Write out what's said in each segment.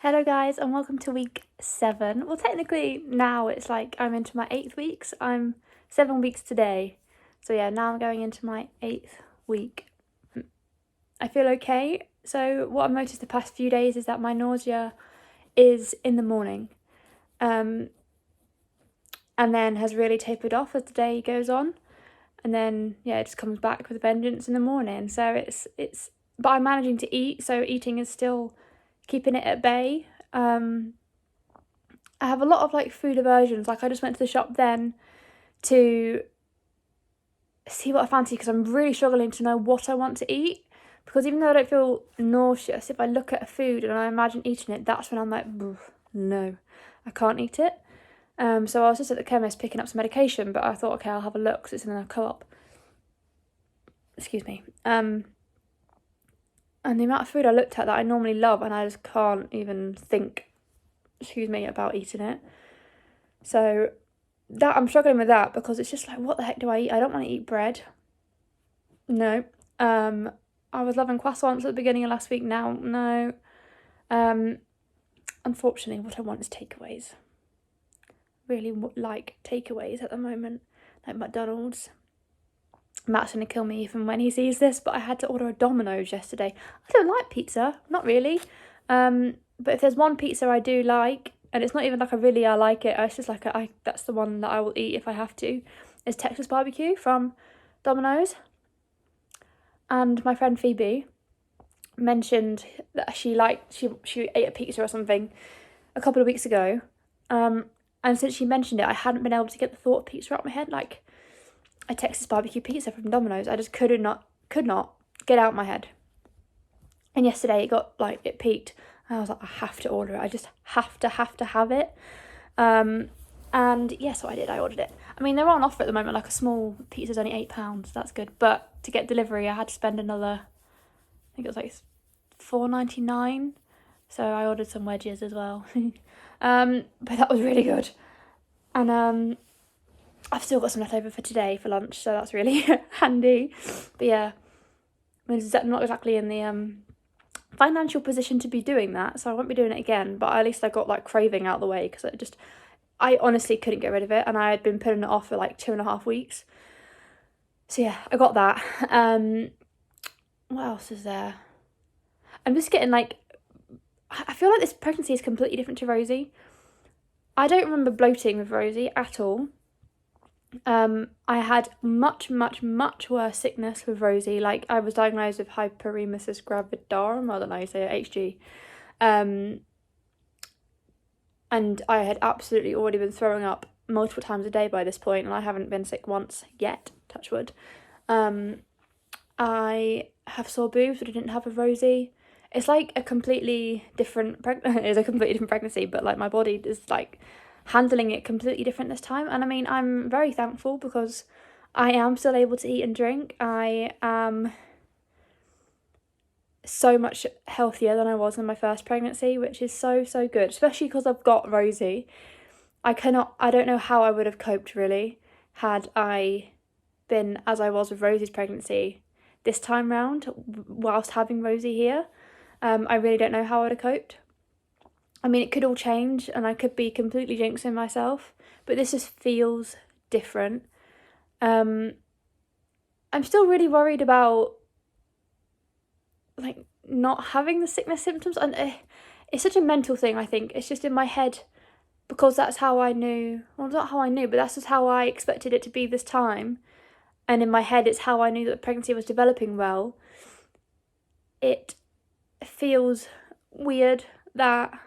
Hello guys and welcome to week 7. Well, technically now it's like I'm into my 8th week. So I'm 7 weeks today. So yeah, now I'm going into my 8th week. I feel okay. So what I've noticed the past few days is that my nausea is in the morning. And then has really tapered off as the day goes on. And then yeah, it just comes back with a vengeance in the morning. So it's but I'm managing to eat, so eating is still keeping it at bay. I have a lot of like food aversions. Like I just went to the shop then to see what I fancy because I'm really struggling to know what I want to eat. Because even though I don't feel nauseous, if I look at a food and I imagine eating it, that's when I'm like, no, I can't eat it. So I was just at the chemist picking up some medication, but I thought, okay, I'll have a look because it's in a co-op. Excuse me. And the amount of food I looked at that I normally love, and I just can't even think, about eating it. So that I'm struggling with that because it's just like, what the heck do I eat? I don't want to eat bread. No. I was loving croissants at the beginning of last week. Now, no. Unfortunately, what I want is takeaways. Really like takeaways at the moment, like McDonald's. Matt's gonna kill me even when he sees this, but I had to order a Domino's yesterday. I don't like pizza, not really. But if there's one pizza I do like, and it's not even like I like it, it's just like that's the one that I will eat if I have to, is Texas barbecue from Domino's. And my friend Phoebe mentioned that she ate a pizza or something a couple of weeks ago. And since she mentioned it, I hadn't been able to get the thought of pizza out of my head, like a Texas barbecue pizza from Domino's. I just could not get out of my head. And yesterday it peaked. And I was like, I have to order it. I just have to have it. And yeah, so I did. I ordered it. I mean, they're on offer at the moment. Like a small pizza's only £8. That's good. But to get delivery, I had to spend another, I think it was like $4.99. So I ordered some wedges as well. But that was really good. And I've still got some left over for today for lunch, so that's really handy. But yeah, I'm not exactly in the financial position to be doing that, so I won't be doing it again. But at least I got like craving out of the way because I honestly couldn't get rid of it, and I had been putting it off for like 2.5 weeks. So yeah, I got that. What else is there? I'm just getting like, I feel like this pregnancy is completely different to Rosie. I don't remember bloating with Rosie at all. I had much worse sickness with Rosie. Like I was diagnosed with hyperemesis gravidarum, I don't know how you say it, HG. And I had absolutely already been throwing up multiple times a day by this point, and I haven't been sick once yet, touch wood. I have sore boobs, but I didn't have with Rosie. It's like a completely different pregnancy, but like my body is like handling it completely different this time. And I mean, I'm very thankful because I am still able to eat and drink. I am so much healthier than I was in my first pregnancy, which is so good, especially because I've got Rosie. I don't know how I would have coped really had I been as I was with Rosie's pregnancy this time round whilst having Rosie here. I really don't know how I would have coped. I mean, it could all change and I could be completely jinxing myself, but this just feels different. I'm still really worried about like not having the sickness symptoms, and it's such a mental thing. I think it's just in my head because that's how I knew, well, not how I knew, but that's just how I expected it to be this time. And in my head, it's how I knew that the pregnancy was developing well. It feels weird that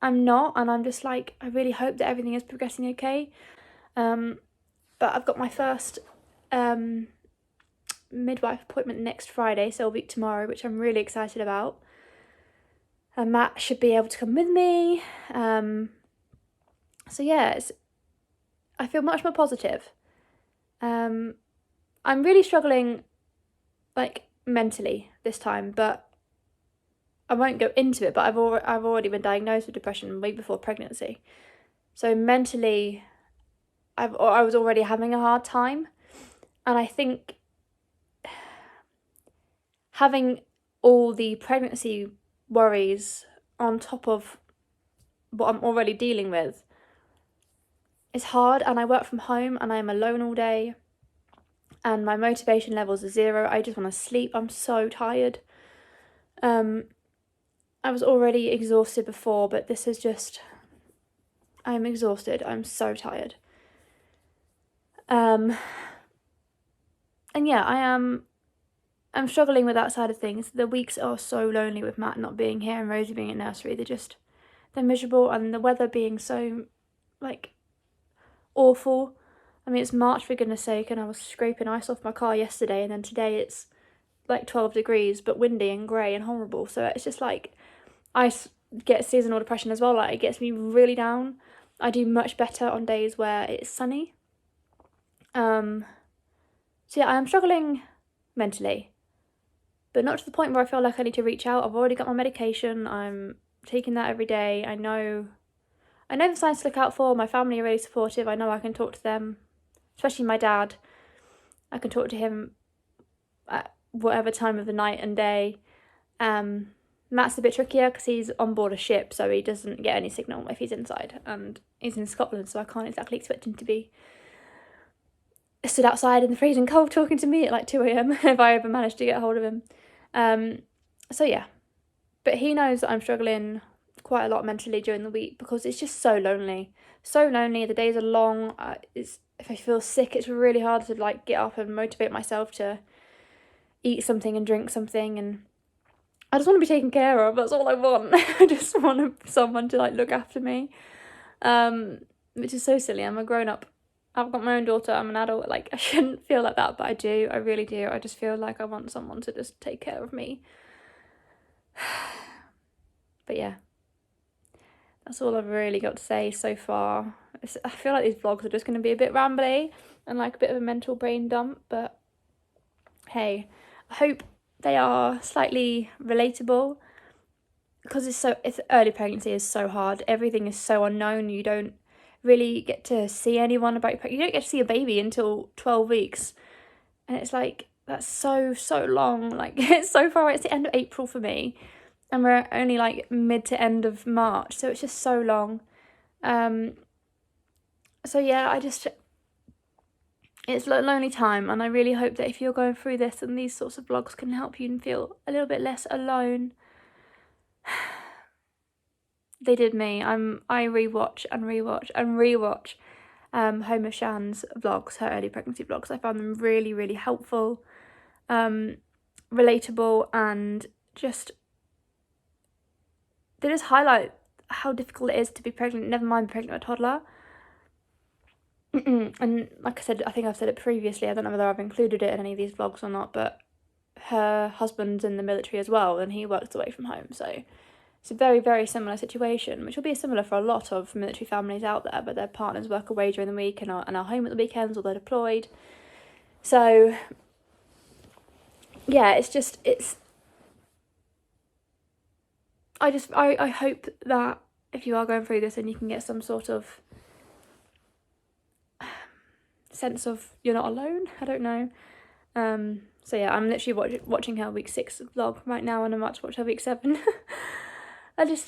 I'm not, and I'm just like, I really hope that everything is progressing okay. But I've got my first midwife appointment next Friday, so a week tomorrow, which I'm really excited about. And Matt should be able to come with me. So yeah, I feel much more positive. I'm really struggling, like mentally this time, but I won't go into it. But I've already been diagnosed with depression way before pregnancy, so mentally, I was already having a hard time, and I think having all the pregnancy worries on top of what I'm already dealing with is hard. And I work from home and I'm alone all day and my motivation levels are zero. I just want to sleep. I'm so tired. I was already exhausted before, but this is just, I'm exhausted. I'm so tired. And yeah, I'm struggling with that side of things. The weeks are so lonely with Matt not being here and Rosie being at nursery. They're miserable, and the weather being so, like, awful. I mean, it's March for goodness sake, and I was scraping ice off my car yesterday, and then today it's like 12 degrees, but windy and grey and horrible. So it's just like, I get seasonal depression as well. Like, it gets me really down. I do much better on days where it's sunny. So yeah, I am struggling mentally, but not to the point where I feel like I need to reach out. I've already got my medication. I'm taking that every day. I know the signs to look out for. My family are really supportive. I know I can talk to them, especially my dad. I can talk to him at whatever time of the night and day. Matt's a bit trickier because he's on board a ship, so he doesn't get any signal if he's inside, and he's in Scotland, so I can't exactly expect him to be stood outside in the freezing cold talking to me at like 2 a.m. if I ever manage to get hold of him. So yeah, but he knows that I'm struggling quite a lot mentally during the week because it's just so lonely. The days are long. If I feel sick, it's really hard to like get up and motivate myself to eat something and drink something, and I just want to be taken care of. That's all I want. I just want someone to like look after me, which is so silly. I'm a grown up. I've got my own daughter. I'm an adult. Like, I shouldn't feel like that, but I do. I really do. I just feel like I want someone to just take care of me. But yeah, that's all I've really got to say so far. I feel like these vlogs are just going to be a bit rambly and like a bit of a mental brain dump, but hey, I hope they are slightly relatable, because it's early pregnancy is so hard. Everything is so unknown. You don't really get to see anyone about your pregnancy. You don't get to see a baby until 12 weeks. And it's like, that's so long. Like, it's so far away. It's the end of April for me. And we're only like mid to end of March. So it's just so long. So yeah, it's a lonely time. And I really hope that if you're going through this and these sorts of vlogs can help you and feel a little bit less alone. They did me. I rewatch Home of Shan's vlogs, her early pregnancy vlogs. I found them really, really helpful, relatable, and they just highlight how difficult it is to be pregnant, never mind pregnant with a toddler. And like I said, I think I've said it previously, I don't know whether I've included it in any of these vlogs or not, but her husband's in the military as well, and he works away from home, so it's a very, very similar situation, which will be similar for a lot of military families out there, but their partners work away during the week and are home at the weekends, or they're deployed. So yeah, I hope that if you are going through this, and you can get some sort of sense of you're not alone. I don't know. So yeah, I'm literally watching her week 6 vlog right now, and I'm about to watch her week 7.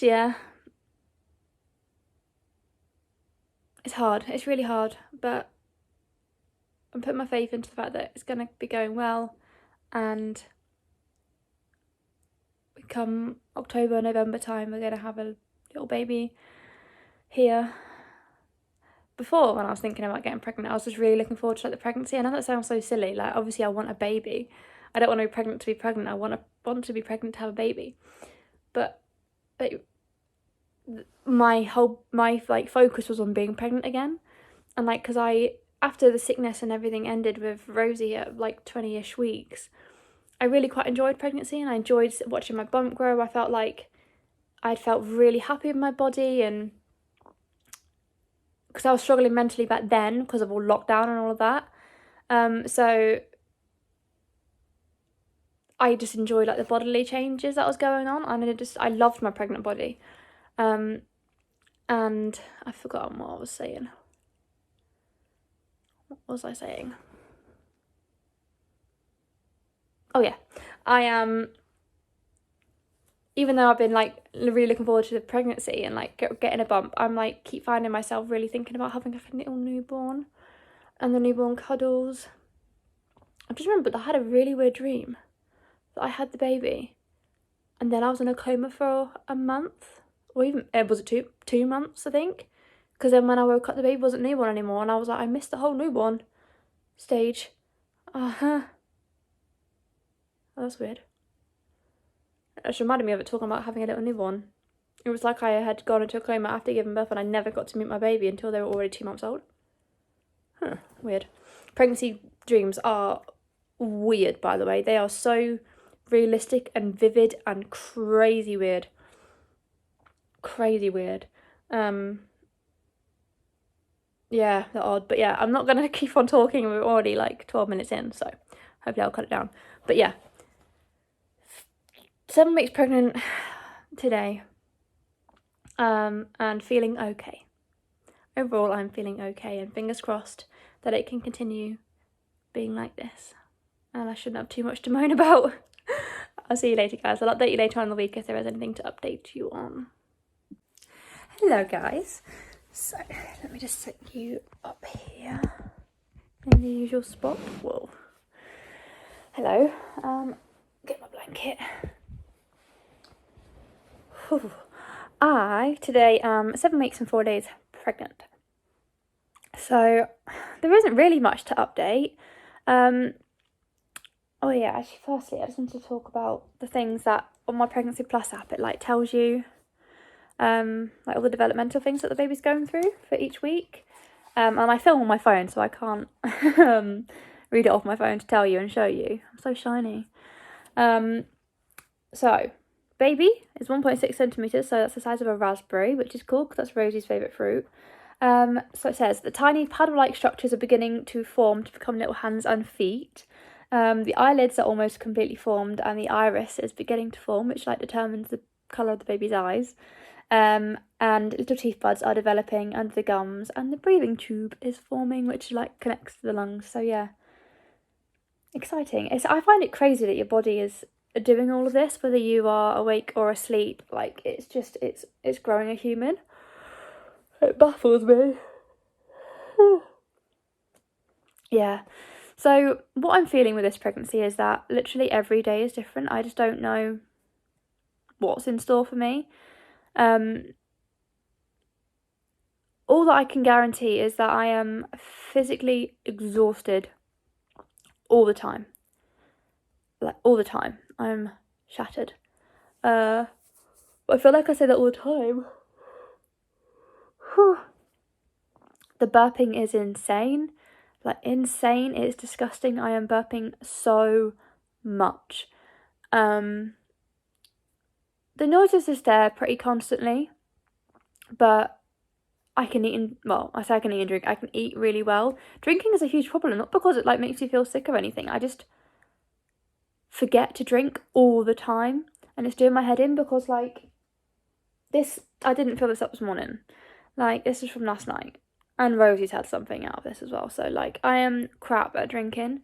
Yeah, it's hard. It's really hard, but I'm putting my faith into the fact that it's going to be going well, and come October, November time, we're going to have a little baby here. Before, when I was thinking about getting pregnant, I was just really looking forward to like the pregnancy. I know that sounds so silly. Like, obviously I want a baby. I don't want to be pregnant to be pregnant. I want to be pregnant to have a baby. But my like focus was on being pregnant again, and like, because after the sickness and everything ended with Rosie at like 20-ish weeks, I really quite enjoyed pregnancy, and I enjoyed watching my bump grow. I felt like I'd felt really happy with my body, and because I was struggling mentally back then because of all lockdown and all of that, so I just enjoyed like the bodily changes that was going on, and I loved my pregnant body. And I've forgotten what I was saying. What was I saying? Oh yeah, I am even though I've been like really looking forward to the pregnancy and like getting a bump, I'm like keep finding myself really thinking about having like a little newborn and the newborn cuddles. I just remembered I had a really weird dream that I had the baby and then I was in a coma for a month, or even was it 2 months, I think, because then when I woke up the baby wasn't newborn anymore and I was like, I missed the whole newborn stage. Oh, that's weird. It just reminded me of it talking about having a little newborn. It was like I had gone into a coma after giving birth and I never got to meet my baby until they were already 2 months old. Weird. Pregnancy dreams are weird, by the way. They are so realistic and vivid and crazy weird. Crazy weird. Yeah, they're odd. But yeah, I'm not going to keep on talking. We're already like 12 minutes in, so hopefully I'll cut it down. But yeah, 7 weeks pregnant today, and feeling okay. Overall, I'm feeling okay, and fingers crossed that it can continue being like this. And I shouldn't have too much to moan about. I'll see you later, guys. I'll update you later on in the week if there is anything to update you on. Hello, guys. So, let me just set you up here in the usual spot. Whoa. Hello. Get my blanket. Whew. I today am 7 weeks and 4 days pregnant. So there isn't really much to update. Oh yeah, actually firstly I just wanted to talk about the things that on my Pregnancy Plus app it like tells you like all the developmental things that the baby's going through for each week. And I film on my phone so I can't read it off my phone to tell you and show you. I'm so shiny. So baby is 1.6 centimeters, so that's the size of a raspberry, which is cool because that's Rosie's favourite fruit. So it says the tiny paddle-like structures are beginning to form to become little hands and feet. The eyelids are almost completely formed, and the iris is beginning to form, which like determines the colour of the baby's eyes. And little teeth buds are developing under the gums, and the breathing tube is forming, which like connects to the lungs. So yeah, exciting. I find it crazy that your body is doing all of this, whether you are awake or asleep. Like it's growing a human. It baffles me. Yeah. So what I'm feeling with this pregnancy is that literally every day is different. I just don't know what's in store for me. All that I can guarantee is that I am physically exhausted all the time. Like all the time. I'm shattered. I feel like I say that all the time. Whew. The burping is insane. Like insane. It is disgusting. I am burping so much. The noises is there pretty constantly, but I can eat I say I can eat and drink. I can eat really well. Drinking is a huge problem, not because it like makes you feel sick or anything. I just forget to drink all the time, and it's doing my head in because like this, I didn't fill this up this morning. Like this is from last night, and Rosie's had something out of this as well. So like I am crap at drinking,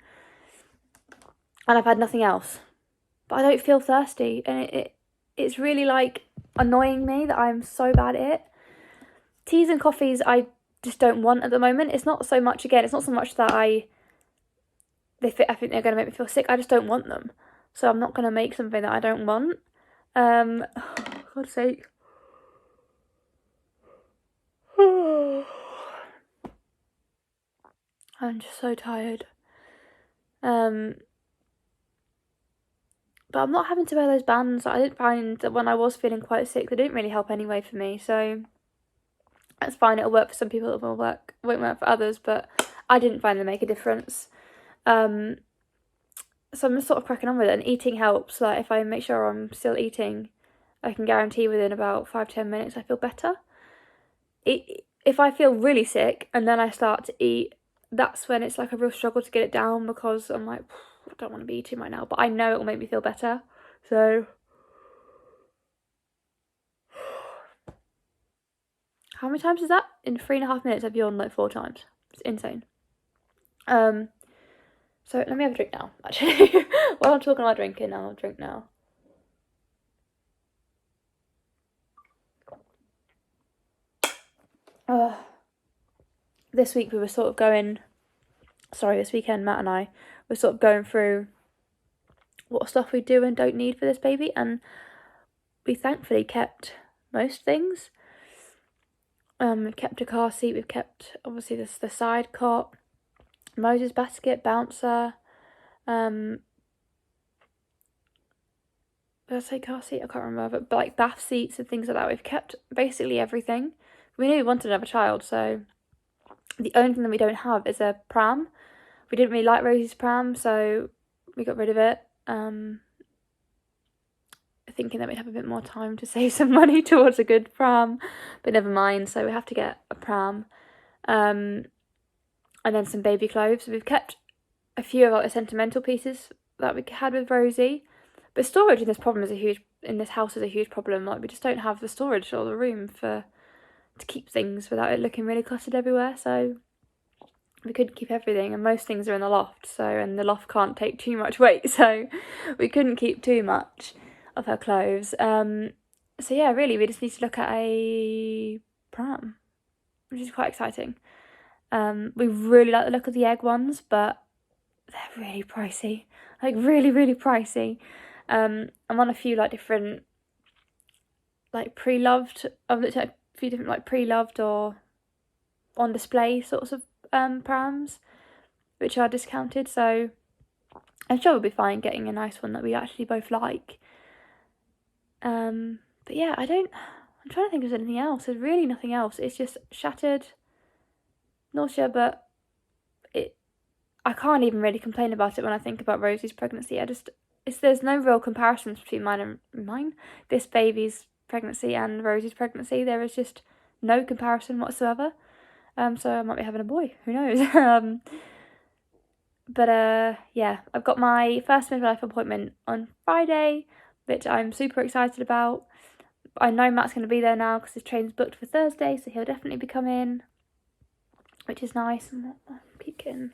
and I've had nothing else, but I don't feel thirsty, and it's really like annoying me that I'm so bad at it. Teas and coffees I just don't want at the moment. It's not so much that I think they're going to make me feel sick. I just don't want them. So I'm not going to make something that I don't want. For God's sake. I'm just so tired. But I'm not having to wear those bands. I didn't find that when I was feeling quite sick, they didn't really help anyway for me. So that's fine. It'll work for some people. It won't work for others. But I didn't find them make a difference. So I'm just sort of cracking on with it. And eating helps. Like if I make sure I'm still eating, I can guarantee within about 5-10 minutes I feel better. If I feel really sick and then I start to eat, that's when it's like a real struggle to get it down because I'm like, I don't want to be eating right now. But I know it will make me feel better. So how many times is that? In 3.5 minutes I've yawned like 4 times. It's insane. So let me have a drink now, actually. While I'm talking about drinking, I'll drink now. this week we were sort of going, this weekend Matt and I were sort of going through what stuff we do and don't need for this baby, and we thankfully kept most things. We've kept a car seat, we've kept obviously the side cot, Moses basket, bouncer, did I say car seat? I can't remember, but like bath seats and things like that. We've kept basically everything. We knew we wanted another child, so the only thing that we don't have is a pram. We didn't really like Rosie's pram, so we got rid of it. Thinking that we'd have a bit more time to save some money towards a good pram, but never mind. So we have to get a pram, and then some baby clothes. So we've kept a few of like the sentimental pieces that we had with Rosie, but storage in this house is a huge problem. Like we just don't have the storage or the room to keep things without it looking really cluttered everywhere. So we couldn't keep everything, and most things are in the loft. And the loft can't take too much weight, so we couldn't keep too much of her clothes. So yeah, really, we just need to look at a pram, which is quite exciting. We really like the look of the egg ones, but they're really pricey, like really, really pricey. I'm on a few like different, like pre-loved. I've looked at a few different like pre-loved or on display sorts of prams, which are discounted. So I'm sure we'll be fine getting a nice one that we actually both like. But yeah, I'm trying to think of anything else. There's really nothing else. It's just shattered, nausea, but I can't even really complain about it when I think about Rosie's pregnancy. There's no real comparisons between this baby's pregnancy and Rosie's pregnancy. There is just no comparison whatsoever. So I might be having a boy, who knows? But yeah, I've got my first midlife appointment on Friday, which I'm super excited about. I know Matt's going to be there now because his train's booked for Thursday, so he'll definitely be coming, which is nice. I keep getting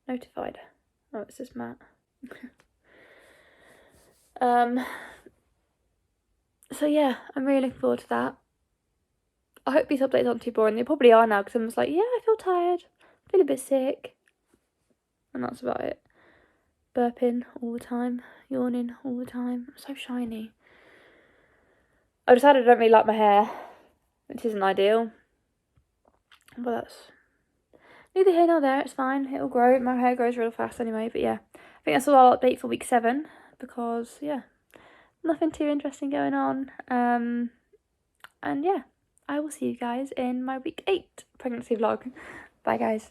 notified. Oh, it's just Matt. So yeah, I'm really looking forward to that. I hope these updates aren't too boring. They probably are now because I'm just like, yeah, I feel tired, feel a bit sick, and that's about it. Burping all the time, yawning all the time. I'm so shiny. I decided I don't really like my hair, which isn't ideal, but that's neither here nor there. It's fine, it'll grow. My hair grows real fast anyway. But yeah, I think that's all I'll update for week 7 because yeah, nothing too interesting going on. And yeah, I will see you guys in my week 8 pregnancy vlog. Bye guys.